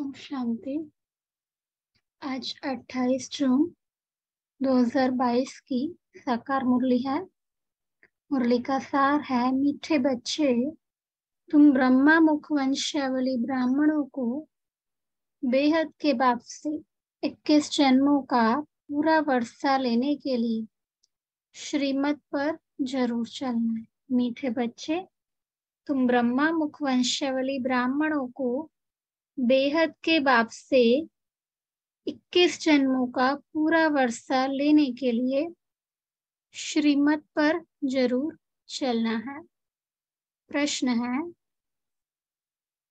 ओम शांति। आज 28 जून 2022 की साकार मुरली है। मुरली का सार है, मीठे बच्चे, तुम ब्रह्मा मुख वंशावली ब्राह्मणों को बेहद के बाप से 21 जन्मों का पूरा वर्षा लेने के लिए श्रीमत पर जरूर चलना है। मीठे बच्चे, तुम ब्रह्मा मुख वंशावली ब्राह्मणों को बेहद के बाप से 21 जन्मों का पूरा वर्षा लेने के लिए श्रीमत पर जरूर चलना है। प्रश्न है,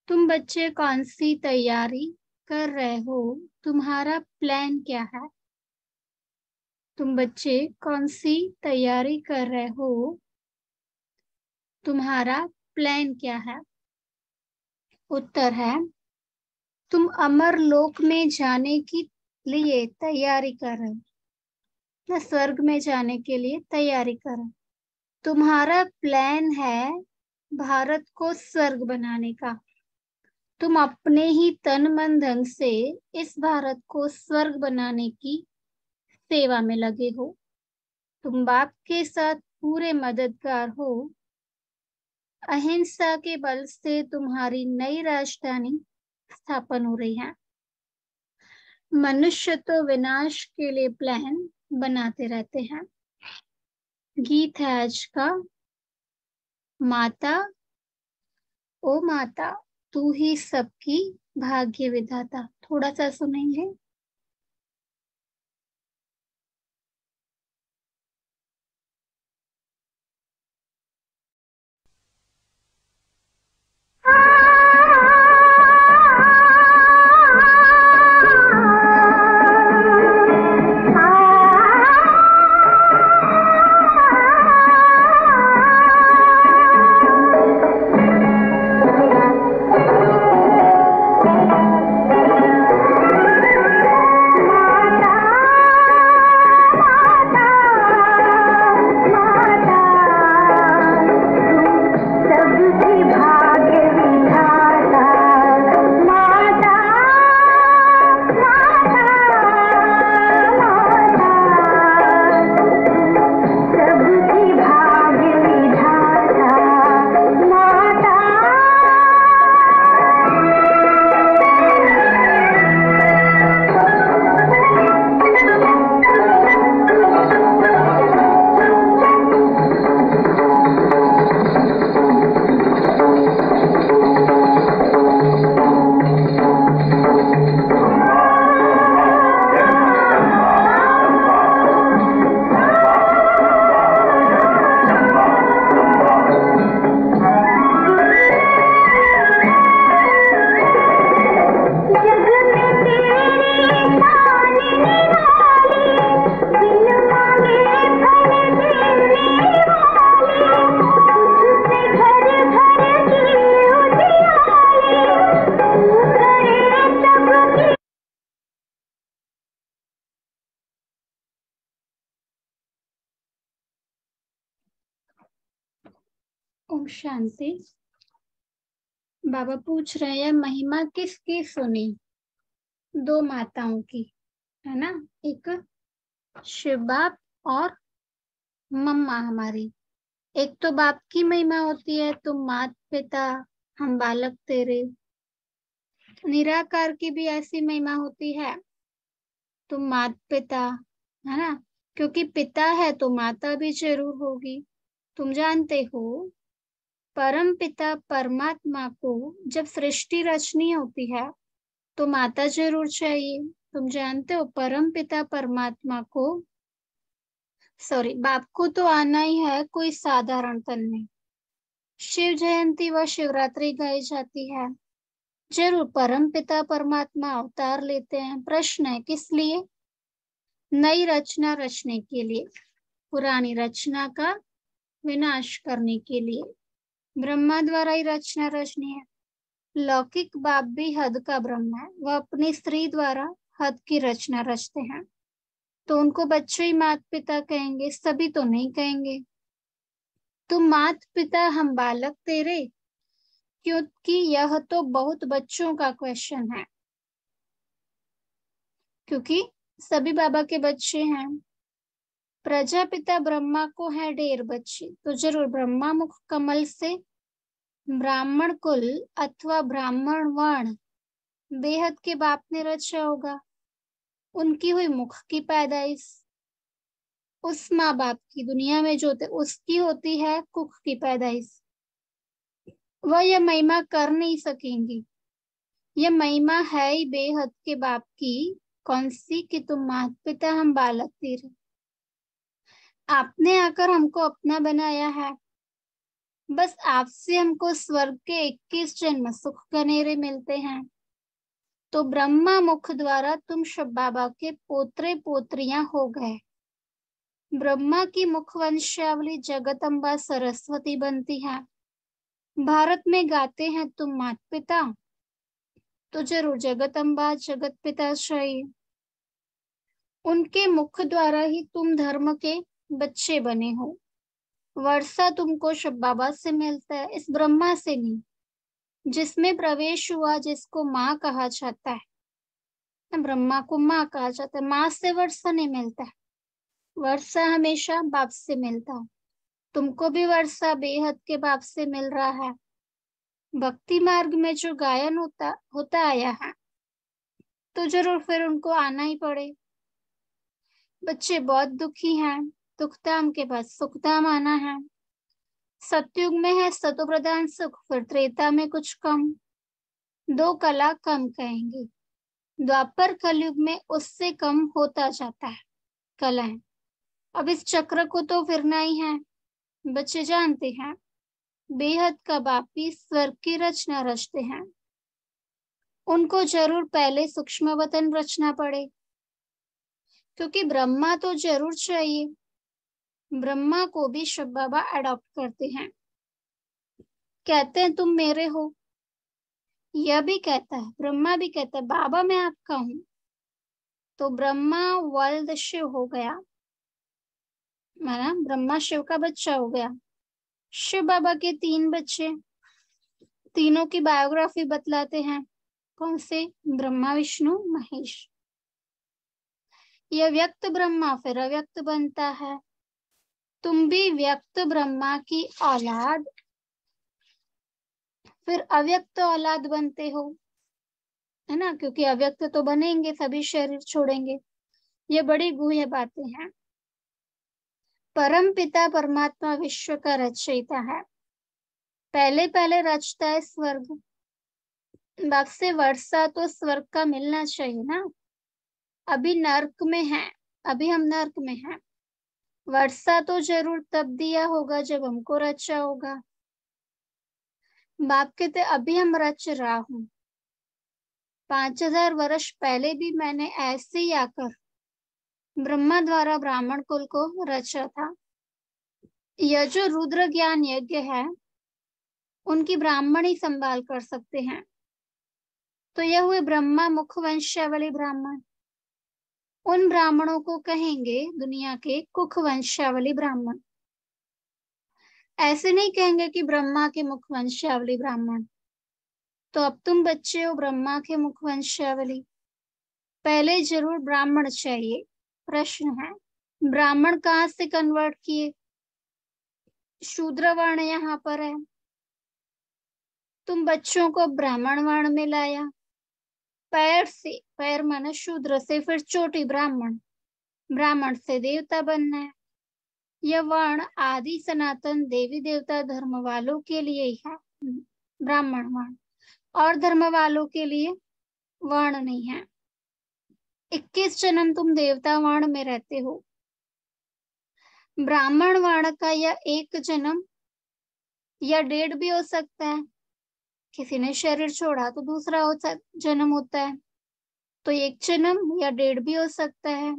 तुम बच्चे कौन सी तैयारी कर रहे हो? तुम्हारा प्लान क्या है? तुम बच्चे कौन सी तैयारी कर रहे हो? तुम्हारा प्लान क्या है? उत्तर है, तुम अमर लोक में जाने के लिए तैयारी कर रहे हो, या स्वर्ग में जाने के लिए तैयारी कर रहे हो। तुम्हारा प्लान है भारत को स्वर्ग बनाने का। तुम अपने ही तन मन धन से इस भारत को स्वर्ग बनाने की सेवा में लगे हो। तुम बाप के साथ पूरे मददगार हो। अहिंसा के बल से तुम्हारी नई राजधानी स्थापन हो रही है। मनुष्य तो विनाश के लिए प्लान बनाते रहते हैं। गीत है आज का, माता ओ माता तू ही सबकी भाग्य विधाता। थोड़ा सा सुनेंगे। ओम शांति। बाबा पूछ रहे हैं, महिमा किसकी सुनी? दो माताओं की, है ना। एक शिव बाप और मम्मा हमारी। एक तो बाप की महिमा होती है, तुम मात पिता हम बालक तेरे। निराकार की भी ऐसी महिमा होती है, तुम मात पिता, है ना। क्योंकि पिता है तो माता भी जरूर होगी। तुम जानते हो, परम पिता परमात्मा को जब सृष्टि रचनी होती है तो माता जरूर चाहिए। तुम जानते हो, परम पिता परमात्मा को बाप को तो आना ही है कोई साधारण तन में। शिव जयंती व शिवरात्रि गाई जाती है। जरूर परम पिता परमात्मा अवतार लेते हैं। प्रश्न है, किस लिए? नई रचना रचने के लिए, पुरानी रचना का विनाश करने के लिए। ब्रह्मा द्वारा ही रचना रचनी है। लौकिक बाप भी हद का ब्रह्म है, वह अपनी स्त्री द्वारा हद की रचना रचते हैं, तो उनको बच्चे ही माता पिता कहेंगे, सभी तो नहीं कहेंगे। तुम माता पिता हम बालक तेरे, क्योंकि यह तो बहुत बच्चों का क्वेश्चन है। क्योंकि सभी बाबा के बच्चे हैं। प्रजापिता ब्रह्मा को है ढेर बच्चे, तो जरूर ब्रह्मा मुख कमल से ब्राह्मण कुल अथवा ब्राह्मण वर्ण बेहद के बाप ने रचा होगा। उनकी हुई मुख की पैदाइश। उस माँ बाप की दुनिया में जो होते उसकी होती है कुख की पैदाइश। वह यह महिमा कर नहीं सकेंगी। यह महिमा है ही बेहद के बाप की। कौन सी कि तुम माता पिता हम बालक तेरे। आपने आकर हमको अपना बनाया है। बस आपसे हमको स्वर्ग के 21 जन्म सुख गनेरे मिलते हैं। तो ब्रह्मा मुख द्वारा तुम शिव बाबा के पोत्रे पोत्रियां हो गए। ब्रह्मा की मुख वंशावली जगदम्बा सरस्वती बनती है। भारत में गाते हैं तुम माता पिता, तो जरूर जगदम्बा जगत पिता चाहिए। उनके मुख द्वारा ही तुम धर्म के बच्चे बने हो। वर्षा तुमको शिव बाबा से मिलता है, इस ब्रह्मा से नहीं। जिसमें प्रवेश हुआ जिसको माँ कहा जाता है, ब्रह्मा को माँ कहा जाता है। माँ से वर्षा नहीं मिलता है, वर्षा हमेशा बाप से मिलता है। तुमको भी वर्षा बेहद के बाप से मिल रहा है। भक्ति मार्ग में जो गायन होता होता आया है, तो जरूर फिर उनको आना ही पड़े। बच्चे बहुत दुखी हैं, दुखधाम के बाद सुखधाम आना है। सतयुग में है सतो प्रधान सुख, फिर त्रेता में कुछ कम। दो कला कम कहेंगे। द्वापर कलयुग में उससे कम होता जाता है कलाएं। अब इस चक्र को तो फिरना ही है। बच्चे जानते हैं बेहद का बापी स्वर्ग की रचना रचते हैं। उनको जरूर पहले सूक्ष्म वतन रचना पड़े, क्योंकि ब्रह्मा तो जरूर चाहिए। ब्रह्मा को भी शिव बाबा अडॉप्ट करते हैं। कहते हैं तुम मेरे हो। यह भी कहता है, ब्रह्मा भी कहता है बाबा मैं आपका हूं। तो ब्रह्मा वल्द शिव हो गया, माना ब्रह्मा शिव का बच्चा हो गया। शिव बाबा के 3 बच्चे, तीनों की बायोग्राफी बतलाते हैं। कौन से? ब्रह्मा विष्णु महेश। यह व्यक्त ब्रह्मा फिर अव्यक्त बनता है। तुम भी व्यक्त ब्रह्मा की औलाद फिर अव्यक्त औलाद बनते हो, है ना? क्योंकि अव्यक्त तो बनेंगे, सभी शरीर छोड़ेंगे। ये बड़ी गूढ़ बातें हैं। परम पिता परमात्मा विश्व का रचयिता है। पहले पहले रचता है स्वर्ग। बाप से वर्षा तो स्वर्ग का मिलना चाहिए ना। अभी नर्क में है, अभी हम नर्क में हैं। वर्षा तो जरूर तब दिया होगा जब हमको रचा होगा। बाप कहते अभी हम रच रहा हूं। 5000 वर्ष पहले भी मैंने ऐसे ही आकर ब्रह्मा द्वारा ब्राह्मण कुल को रचा था। यह जो रुद्र ज्ञान यज्ञ है, उनकी ब्राह्मण ही संभाल कर सकते हैं। तो यह हुए ब्रह्मा मुख वंशावली ब्राह्मण। उन ब्राह्मणों को कहेंगे दुनिया के कुख वंशावली ब्राह्मण। ऐसे नहीं कहेंगे कि ब्रह्मा के मुख वंशावली ब्राह्मण। तो अब तुम बच्चे हो ब्रह्मा के मुख वंशावली। पहले जरूर ब्राह्मण चाहिए। प्रश्न है ब्राह्मण कहाँ से कन्वर्ट किए? शूद्र वर्ण यहाँ पर है। तुम बच्चों को ब्राह्मण वर्ण में लाया। पैर से, पैर माने शूद्र से फिर चोटी ब्राह्मण, ब्राह्मण से देवता बनना है। यह वर्ण आदि सनातन देवी देवता धर्म वालों के लिए ही है, ब्राह्मण वर्ण। और धर्म वालों के लिए वर्ण नहीं है। 21 जन्म तुम देवता वर्ण में रहते हो। ब्राह्मण वर्ण का यह 1 जन्म या 1.5 भी हो सकता है। किसी ने शरीर छोड़ा तो दूसरा जन्म होता है। तो 1 जन्म या 1.5 भी हो सकता है।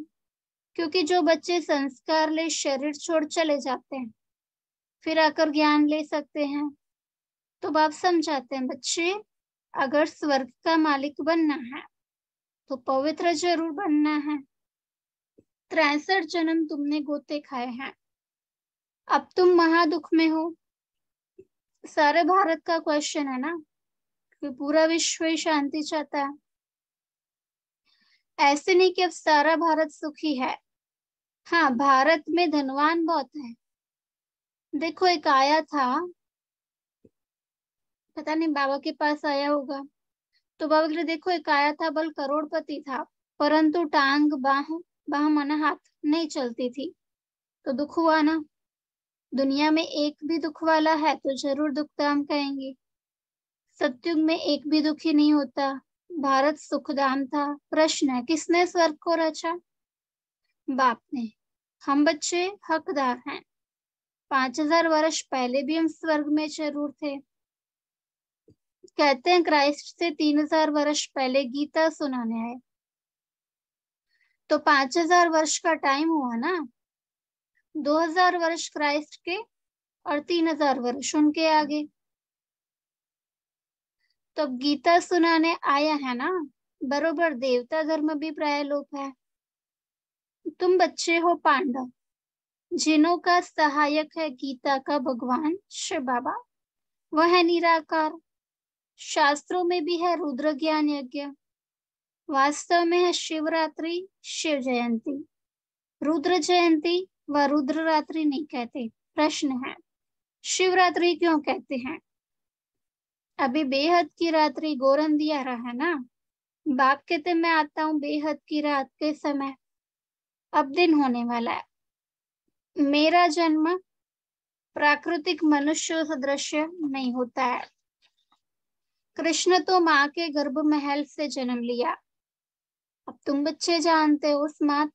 क्योंकि जो बच्चे संस्कार ले शरीर छोड़ चले जाते हैं, फिर आकर ज्ञान ले सकते हैं। तो बाप समझाते हैं बच्चे, अगर स्वर्ग का मालिक बनना है तो पवित्र जरूर बनना है। 63 जन्म तुमने गोते खाए हैं। अब तुम महादुख में हो। सारे भारत का क्वेश्चन है ना, कि पूरा विश्व ही शांति चाहता है। ऐसे नहीं कि अब सारा भारत सुखी है। हाँ, भारत में धनवान बहुत है। देखो एक आया था, पता नहीं बाबा के पास आया होगा, तो बाबा के लिए देखो एक आया था, बल करोड़पति था, परंतु टांग बाह बाह माना हाथ नहीं चलती थी, तो दुख हुआ ना। दुनिया में एक भी दुख वाला है तो जरूर दुखधाम कहेंगे। सतयुग में एक भी दुखी नहीं होता। भारत सुखधाम था। प्रश्न है किसने स्वर्ग को रचा? बाप ने। हम बच्चे हकदार हैं। 5000 वर्ष पहले भी हम स्वर्ग में जरूर थे। कहते हैं क्राइस्ट से 3000 वर्ष पहले गीता सुनाने आए, तो 5000 वर्ष का टाइम हुआ ना। 2000 वर्ष क्राइस्ट के और 3000 वर्ष उनके आगे। तो अब गीता सुनाने आया है ना, बरोबर देवता धर्म भी प्रायलोप है। तुम बच्चे हो पांडव, जिनों का सहायक है गीता का भगवान शिव बाबा। वह है निराकार। शास्त्रों में भी है रुद्र ज्ञान यज्ञ। वास्तव में है शिवरात्रि, शिव जयंती। रुद्र जयंती व रुद्र रात्रि नहीं कहते। प्रश्न है शिवरात्रि क्यों कहते हैं? अभी बेहद की रात्रि गोरन दिया रहा है ना। बाप कहते मैं आता हूँ बेहद की रात के समय। अब दिन होने वाला है। मेरा जन्म प्राकृतिक मनुष्य सदृश नहीं होता है। कृष्ण तो माँ के गर्भ महल से जन्म लिया। अब तुम बच्चे जानते हो उस माँ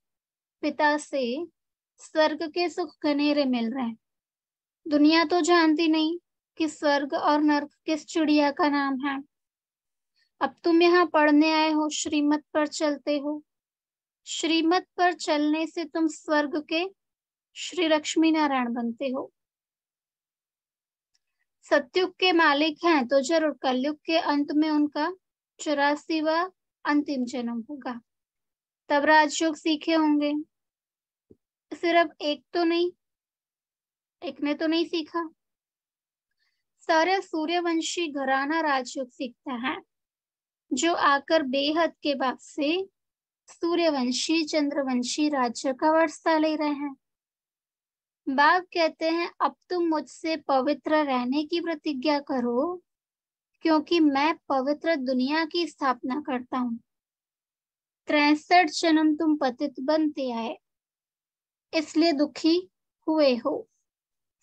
पिता से स्वर्ग के सुख घनेरे मिल रहे हैं। दुनिया तो जानती नहीं कि स्वर्ग और नर्क किस चिड़िया का नाम है। अब तुम यहाँ पढ़ने आए हो, श्रीमत पर चलते हो। श्रीमत पर चलने से तुम स्वर्ग के श्री लक्ष्मी नारायण बनते हो। सतयुग के मालिक हैं तो जरूर कलयुग के अंत में उनका 84वां अंतिम जन्म होगा। तब राजयोग सीखे होंगे। सिर्फ एक तो नहीं, एक ने तो नहीं सीखा। सारे सूर्यवंशी घराना राजयोग सीखता है, जो आकर बेहद के बाद से सूर्यवंशी चंद्रवंशी राज्य का वर्षा ले रहे हैं। बाप कहते हैं अब तुम मुझसे पवित्र रहने की प्रतिज्ञा करो, क्योंकि मैं पवित्र दुनिया की स्थापना करता हूँ। 63 जन्म तुम पतित बनते आए, इसलिए दुखी हुए हो।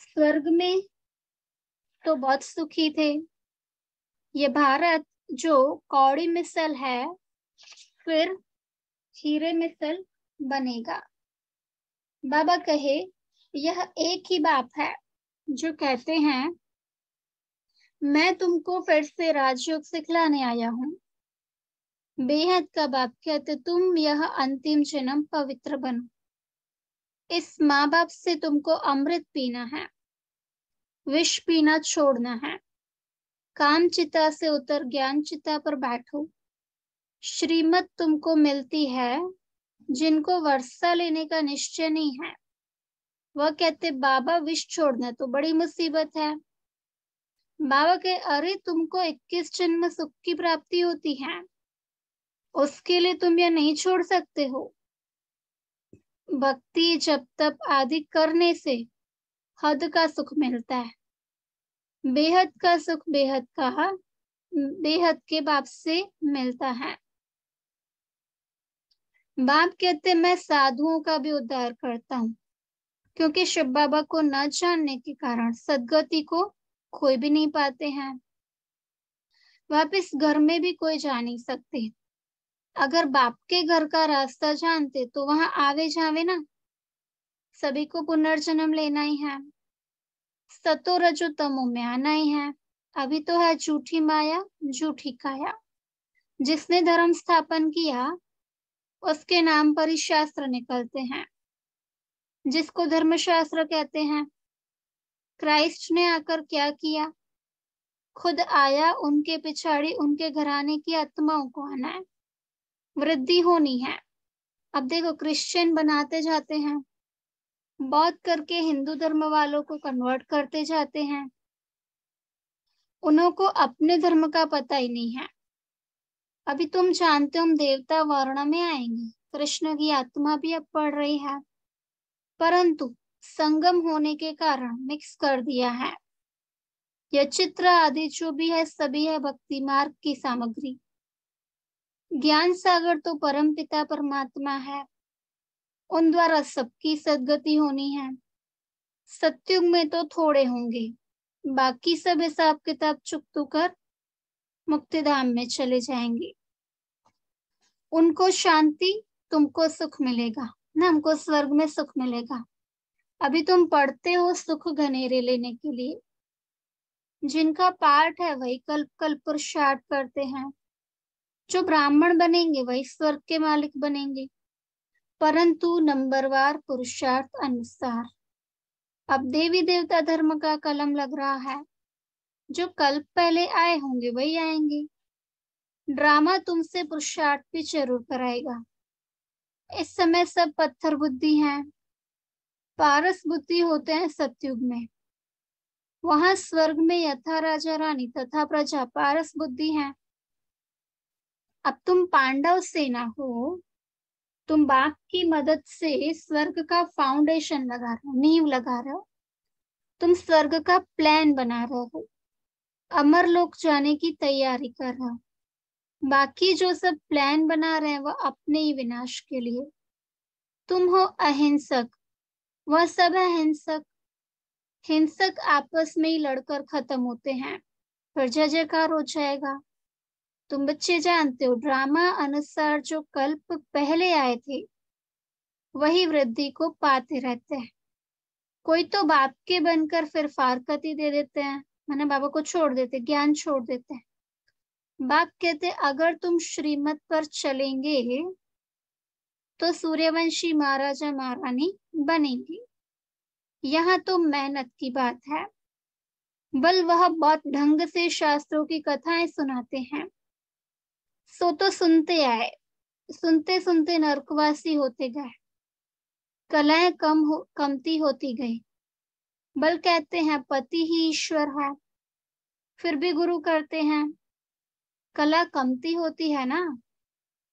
स्वर्ग में तो बहुत सुखी थे। ये भारत जो कौड़ी मिसल है, फिर हीरे मिसल बनेगा। बाबा कहे यह एक ही बाप है जो कहते हैं मैं तुमको फिर से राजयोग सिखलाने आया हूँ। बेहद का बाप कहते तुम यह अंतिम जन्म पवित्र बनो। इस माँ बाप से तुमको अमृत पीना है, विष पीना छोड़ना है। काम चिता से उतर ज्ञान चिता पर बैठो। श्रीमत तुमको मिलती है जिनको वर्षा लेने का निश्चय नहीं है। वह कहते बाबा विष छोड़ना तो बड़ी मुसीबत है। बाबा के अरे तुमको 21 जन्म सुख की प्राप्ति होती है, उसके लिए तुम यह नहीं छोड़ सकते हो। भक्ति जब तप आदि करने से हद का सुख मिलता है। बेहद का सुख बेहद का बेहद के बाप से मिलता है। बाप कहते मैं साधुओं का भी उद्धार करता हूँ, क्योंकि शिव बाबा को न जानने के कारण सदगति को कोई भी नहीं पाते हैं। वापिस घर में भी कोई जा नहीं सकते। अगर बाप के घर का रास्ता जानते तो वहां आवे जावे ना। सभी को पुनर्जन्म लेना ही है। सतो रजो तमो में आना ही है। अभी तो है झूठी माया झूठी काया। जिसने धर्म स्थापन किया उसके नाम पर ही शास्त्र निकलते हैं, जिसको धर्मशास्त्र कहते हैं। क्राइस्ट ने आकर क्या किया? खुद आया, उनके पिछाड़ी उनके घराने की आत्माओं को आना है, वृद्धि होनी है। अब देखो क्रिश्चियन बनाते जाते हैं, बौद्ध करके हिंदू धर्म वालों को कन्वर्ट करते जाते हैं। उन्हों को अपने धर्म का पता ही नहीं है। अभी तुम जानते हो हम देवता वर्ण में आएंगे, कृष्ण की आत्मा भी अब पढ़ रही है, परंतु संगम होने के कारण मिक्स कर दिया है। यह चित्र आदि जो भी है सभी है भक्ति मार्ग की सामग्री। ज्ञान सागर तो परम पिता परमात्मा है, उन द्वारा सबकी सद्गति होनी है। सत्युग में तो थोड़े होंगे, बाकी सब हिसाब किताब चुकतू कर मुक्तिधाम में चले जाएंगे। उनको शांति, तुमको सुख मिलेगा ना, हमको स्वर्ग में सुख मिलेगा। अभी तुम पढ़ते हो सुख घनेरे लेने के लिए। जिनका पाठ है वही कल्प कल्प पुरुषार्थ करते हैं। जो ब्राह्मण बनेंगे वही स्वर्ग के मालिक बनेंगे, परंतु नंबरवार पुरुषार्थ अनुसार। अब देवी देवता धर्म का कलम लग रहा है, जो कल्प पहले आए होंगे वही आएंगे। ड्रामा तुमसे पुरुषार्थ भी जरूर कराएगा। इस समय सब पत्थर बुद्धि हैं, पारस बुद्धि होते हैं सतयुग में। वहां स्वर्ग में यथा राजा रानी तथा प्रजा पारस बुद्धि है। अब तुम पांडव सेना हो, तुम बाघ की मदद से स्वर्ग का फाउंडेशन लगा रहे हो, नींव लगा रहे हो। तुम स्वर्ग का प्लान बना रहे हो, अमरलोक जाने की तैयारी कर रहे हो। बाकी जो सब प्लान बना रहे हैं वह अपने ही विनाश के लिए। तुम हो अहिंसक, वह सब है हिंसक। हिंसक आपस में ही लड़कर खत्म होते हैं, फिर जय जयकार हो जाएगा। तुम बच्चे जानते हो ड्रामा अनुसार जो कल्प पहले आए थे वही वृद्धि को पाते रहते हैं। कोई तो बाप के बनकर फिर फारकती दे देते हैं, माने बाबा को छोड़ देते, ज्ञान छोड़ देते हैं। बाप कहते अगर तुम श्रीमत पर चलेंगे तो सूर्यवंशी महाराजा महारानी बनेंगे। यहाँ तो मेहनत की बात है। बल वह बहुत ढंग से शास्त्रों की कथाएं सुनाते हैं, सो तो सुनते आए, सुनते सुनते नरकवासी होते गए। कलाएं कमती होती गई। बल कहते हैं पति ही ईश्वर है, फिर भी गुरु करते हैं। कला कमती होती है ना,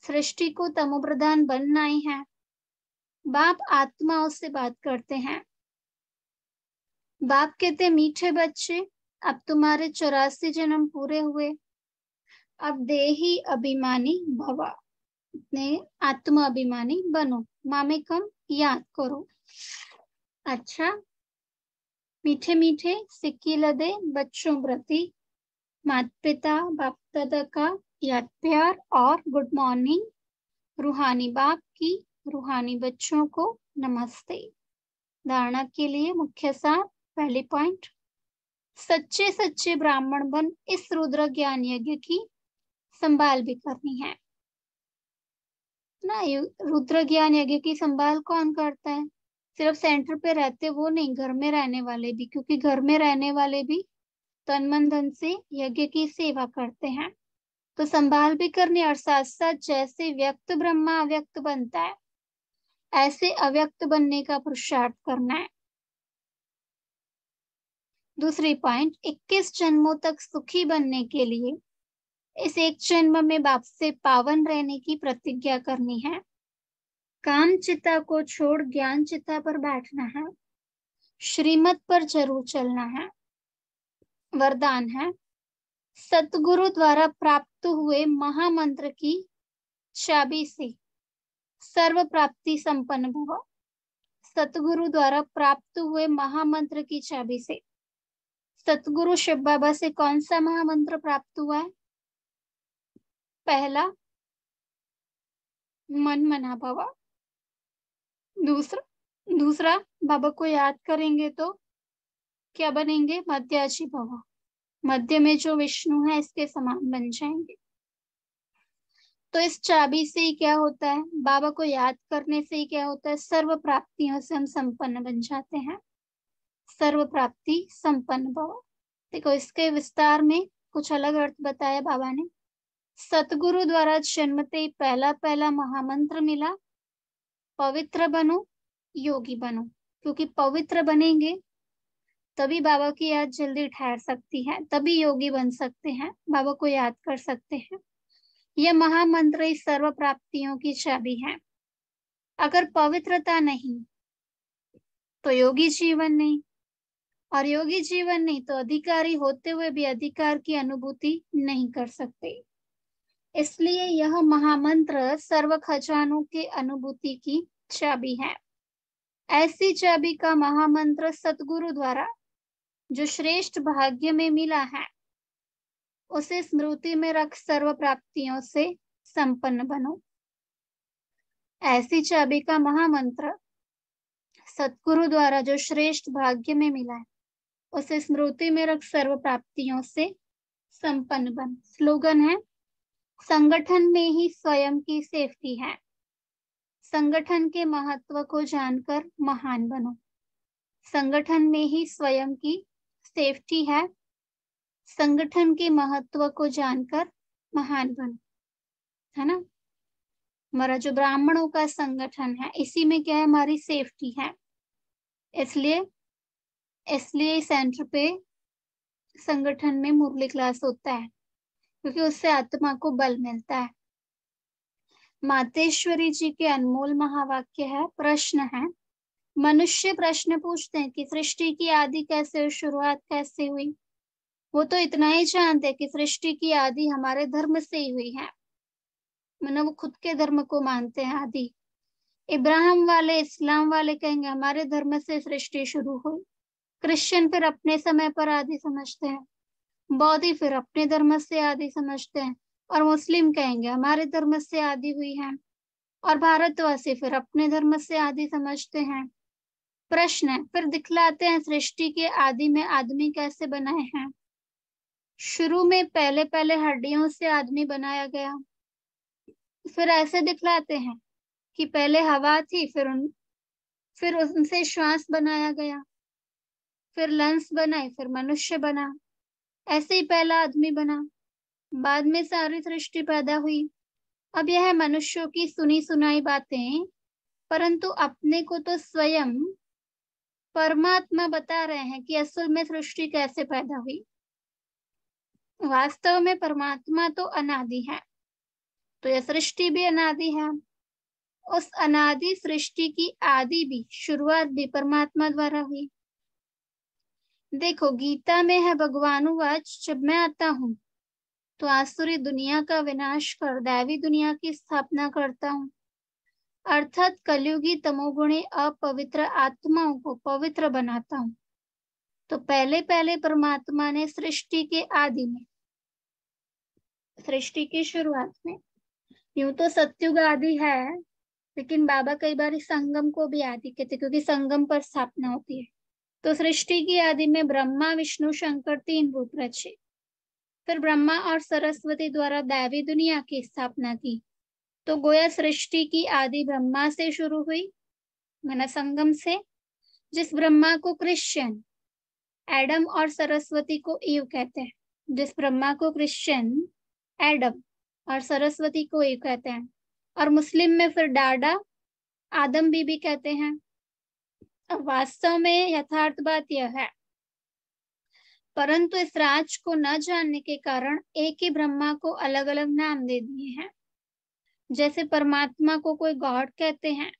सृष्टि को तमोप्रधान बनना ही है। बाप आत्माओं से बात करते हैं। बाप कहते मीठे बच्चे, अब तुम्हारे 84 जन्म पूरे हुए, अब देही अभिमानी भवा, ने आत्मा अभिमानी बनो, मामेकम याद करो। अच्छा, मीठे मीठे सिक्की लदे बच्चों प्रति माता पिता बाप दादा का याद प्यार और गुड मॉर्निंग। रूहानी बाप की रूहानी बच्चों को नमस्ते। धारणा के लिए मुख्य सार, पहली पॉइंट, सच्चे सच्चे ब्राह्मण बन इस रुद्र ज्ञान यज्ञ की संभाल भी करनी है ना। रुद्र ज्ञान यज्ञ की संभाल कौन करता है? सिर्फ सेंटर पे रहते वो नहीं, घर में रहने वाले भी, क्योंकि घर में रहने वाले भी तन मन धन से यज्ञ की सेवा करते हैं। तो संभाल भी करनी, और साथ साथ जैसे व्यक्त ब्रह्मा अव्यक्त बनता है ऐसे अव्यक्त बनने का पुरुषार्थ करना है। दूसरी पॉइंट, 21 जन्मों तक सुखी बनने के लिए इस एक जन्म में बाप से पावन रहने की प्रतिज्ञा करनी है। काम चिता को छोड़ ज्ञान चिता पर बैठना है, श्रीमत पर जरूर चलना है। वरदान है, सतगुरु द्वारा प्राप्त हुए महामंत्र की चाबी से सर्व प्राप्ति संपन्न भव। सतगुरु द्वारा प्राप्त हुए महामंत्र की चाबी से। सतगुरु शिव बाबा से कौन सा महामंत्र प्राप्त हुआ है? पहला मन मना भव। दूसरा दूसरा बाबा को याद करेंगे तो क्या बनेंगे? मध्याजी भव। मध्य में जो विष्णु है इसके समान बन जाएंगे। तो इस चाबी से ही क्या होता है? बाबा को याद करने से ही क्या होता है? सर्व प्राप्तियों से हम संपन्न बन जाते हैं। सर्व प्राप्ति संपन्न भव। देखो इसके विस्तार में कुछ अलग अर्थ बताया बाबा ने। सतगुरु द्वारा जन्मते ही पहला पहला महामंत्र मिला, पवित्र बनो योगी बनो। क्योंकि पवित्र बनेंगे तभी बाबा की याद जल्दी ठहर सकती है, तभी योगी बन सकते हैं, बाबा को याद कर सकते हैं। यह महामंत्र इस सर्व प्राप्तियों की चाबी है। अगर पवित्रता नहीं तो योगी जीवन नहीं, और योगी जीवन नहीं तो अधिकारी होते हुए भी अधिकार की अनुभूति नहीं कर सकते। इसलिए यह महामंत्र सर्व खजानों के अनुभूति की चाबी है। ऐसी चाबी का महामंत्र सतगुरु द्वारा जो श्रेष्ठ भाग्य में मिला है, उसे स्मृति में रख सर्व प्राप्तियों से संपन्न बनो। ऐसी चाबी का महामंत्र सतगुरु द्वारा जो श्रेष्ठ भाग्य में मिला है, उसे स्मृति में रख सर्व प्राप्तियों से संपन्न बन। स्लोगन है, संगठन में ही स्वयं की सेफ्टी है, संगठन के महत्व को जानकर महान बनो। संगठन में ही स्वयं की सेफ्टी है, संगठन के महत्व को जानकर महान बनो, है ना। हमारा जो ब्राह्मणों का संगठन है, इसी में क्या है, हमारी सेफ्टी है। इसलिए सेंटर पे संगठन में मुरली क्लास होता है, क्योंकि उससे आत्मा को बल मिलता है। मातेश्वरी जी के अनमोल महावाक्य है। प्रश्न है, मनुष्य प्रश्न पूछते हैं कि सृष्टि की आदि कैसे हुई, शुरुआत कैसे हुई। वो तो इतना ही जानते हैं कि सृष्टि की आदि हमारे धर्म से ही हुई है, मतलब वो खुद के धर्म को मानते हैं आदि। इब्राहिम वाले, इस्लाम वाले कहेंगे हमारे धर्म से सृष्टि शुरू हुई। क्रिश्चियन फिर अपने समय पर आदि समझते हैं, बौद्धी फिर अपने धर्म से आदि समझते हैं, और मुस्लिम कहेंगे हमारे धर्म से आदि हुई है, और भारतवासी फिर अपने धर्म से आदि समझते हैं। प्रश्न है, फिर दिखलाते हैं सृष्टि के आदि में आदमी कैसे बनाए हैं। शुरू में पहले पहले हड्डियों से आदमी बनाया गया, फिर ऐसे दिखलाते हैं कि पहले हवा थी, फिर उनसे श्वास बनाया गया, फिर लंस बनाए, फिर मनुष्य बना। ऐसे ही पहला आदमी बना, बाद में सारी सृष्टि पैदा हुई। अब यह मनुष्यों की सुनी सुनाई बातें, परंतु अपने को तो स्वयं परमात्मा बता रहे हैं कि असल में सृष्टि कैसे पैदा हुई। वास्तव में परमात्मा तो अनादि है, तो यह सृष्टि भी अनादि है। उस अनादि सृष्टि की आदि भी, शुरुआत भी परमात्मा द्वारा हुई। देखो गीता में है, भगवानुवाच, जब मैं आता हूँ तो आसुरी दुनिया का विनाश कर दैवी दुनिया की स्थापना करता हूँ, अर्थात कलयुगी तमोगुणी अपवित्र आत्माओं को पवित्र बनाता हूँ। तो पहले पहले परमात्मा ने सृष्टि के आदि में, सृष्टि की शुरुआत में, यूं तो सत्युग आदि है, लेकिन बाबा कई बार इस संगम को भी आदि कहते, क्योंकि संगम पर स्थापना होती है। तो सृष्टि की आदि में ब्रह्मा विष्णु शंकर तीन रूप रचे, फिर ब्रह्मा और सरस्वती द्वारा दैवी दुनिया की स्थापना की। तो गोया सृष्टि की आदि ब्रह्मा से शुरू हुई, माना संगम से, जिस ब्रह्मा को क्रिश्चियन एडम और सरस्वती को ईव कहते हैं, जिस ब्रह्मा को क्रिश्चियन एडम और सरस्वती को ईव कहते हैं, और मुस्लिम में फिर डाडा आदम बीबी कहते हैं। अब वास्तव में यथार्थ बात यह है, परंतु इस राज को न जानने के कारण एक ही ब्रह्मा को अलग अलग नाम दे दिए हैं। जैसे परमात्मा को कोई गॉड कहते हैं,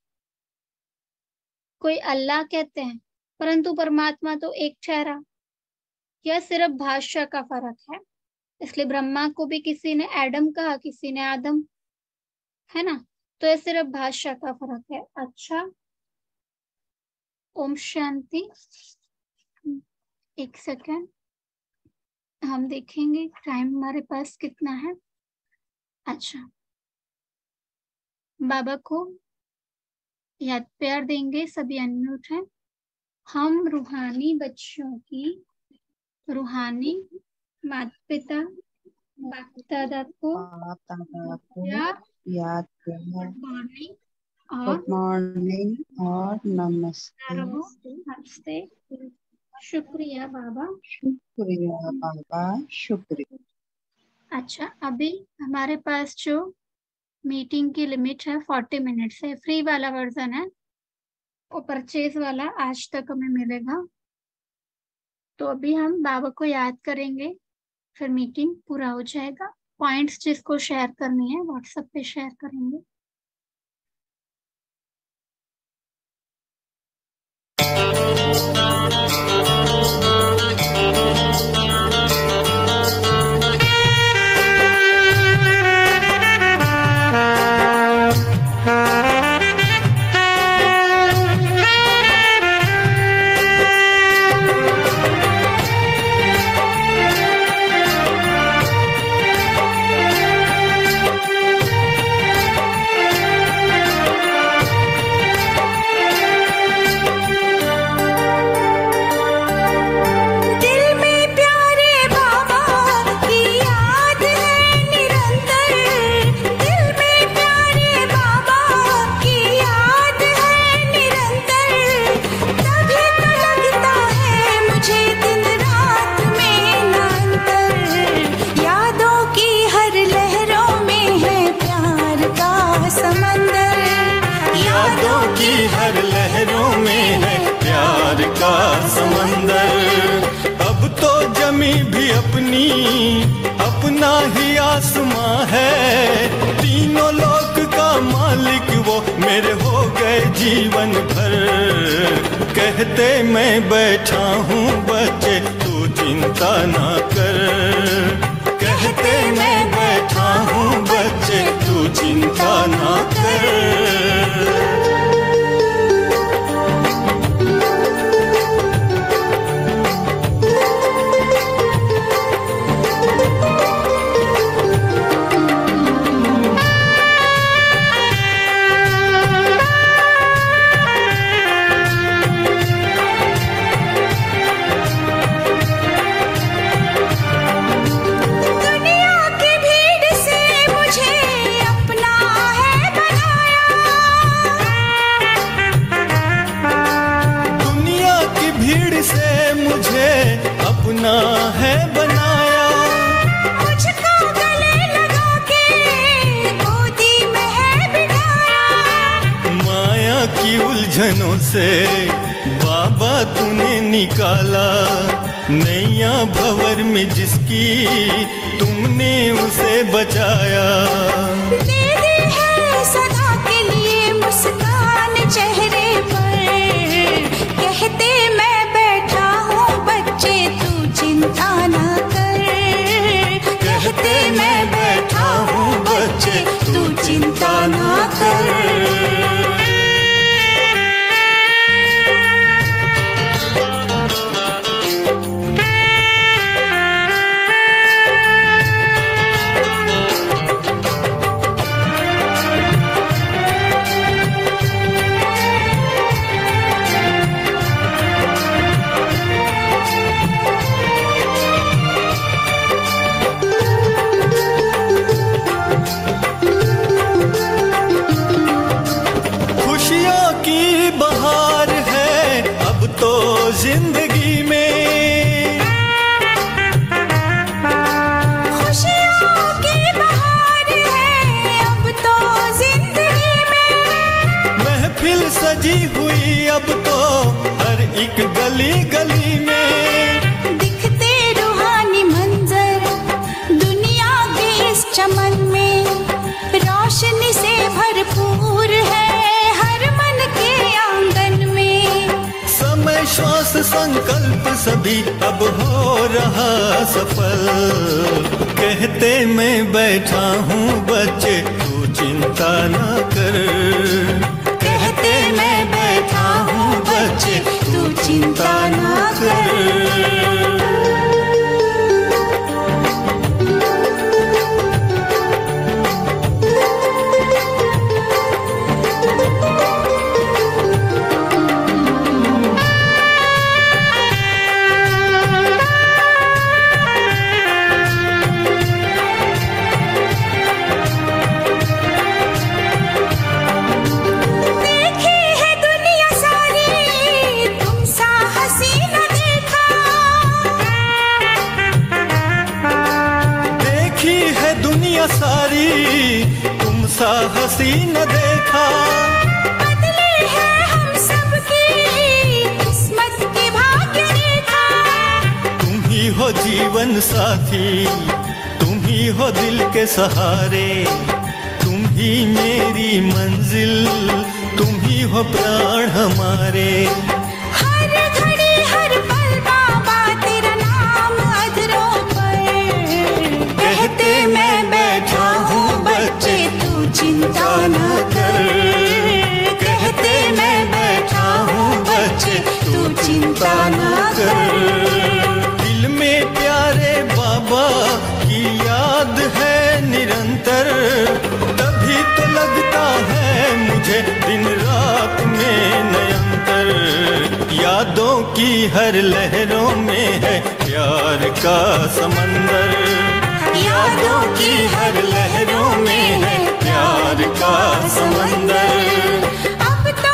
कोई अल्लाह कहते हैं, परंतु परमात्मा तो एक ठहरा। यह सिर्फ भाषा का फर्क है। इसलिए ब्रह्मा को भी किसी ने एडम कहा, किसी ने आदम, है ना। तो यह सिर्फ भाषा का फर्क है। अच्छा, ओम शांति। एक सेकेंड, हम देखेंगे टाइम हमारे पास कितना है। अच्छा, बाबा को याद प्यार देंगे, सभी अनम्यूट हैं। हम रूहानी बच्चों की, रूहानी माता पिता बाप दादा को याद गुड मॉर्निंग और गुड मॉर्निंग और नमस्ते। नमस्ते। शुक्रिया बाबा। शुक्रिया बाबा, शुक्रिया। अच्छा, अभी हमारे पास जो मीटिंग की लिमिट है 40 मिनट्स है, फ्री वाला वर्जन है, और परचेज वाला आज तक हमें मिलेगा। तो अभी हम बाबा को याद करेंगे, फिर मीटिंग पूरा हो जाएगा। पॉइंट्स जिसको शेयर करनी है व्हाट्सएप पे शेयर करेंगे। अपना ही आसमां है, तीनों लोक का मालिक वो मेरे हो गए जीवन भर। कहते मैं बैठा हूँ बच्चे तू चिंता ना कर, कहते मैं बैठा हूँ बच्चे तू चिंता ना कर। अपना है बनाया, मुझको गले लगा के गोदी में है बिठाया। माया की उलझनों से बाबा तूने निकाला, नैया भंवर में जिसकी तुमने उसे बचाया। दे दी है सदा के लिए मुस्कान चेहरे पर, कहते मैं बैठा हूँ बच्चे तू चिंता ना कर, कहते मैं बैठा हूँ बच्चे तू चिंता ना कर। जिंदगी में खुशियों की बहार है अब तो जिंदगी में। महफिल सजी हुई अब तो हर एक गली गली में, दिखते रूहानी मंजर दुनिया के इस चमन में, रोशनी से भरपूर है हर मन के आंगन में। समय श्वास संकल्प सभी अब हो रहा सफल, कहते मैं बैठा हूँ बच्चे तू चिंता ना कर, कहते मैं बैठा हूँ बच्चे तू चिंता ना कर। सारी तुम सा हसी न देखा, बदली है हम सबकी किस्मत की भाग्य रेखा। तुम ही हो जीवन साथी, तुम ही हो दिल के सहारे, तुम ही मेरी मंजिल, तुम ही हो प्राण हमारे। हर घड़ी हर पल बाबा तेरा नाम अधरों पर, कहते मैं बैठा हूँ बच्चे तू चिंता न कर, कहते मैं बैठा हूँ बच्चे तू चिंता न कर। दिल में प्यारे बाबा की याद है निरंतर, तभी तो लगता है मुझे दिन रात में नयंतर। यादों की हर लहरों में है प्यार का समंदर, यादों की हर लहरों में है प्यार का समंदर। अब तो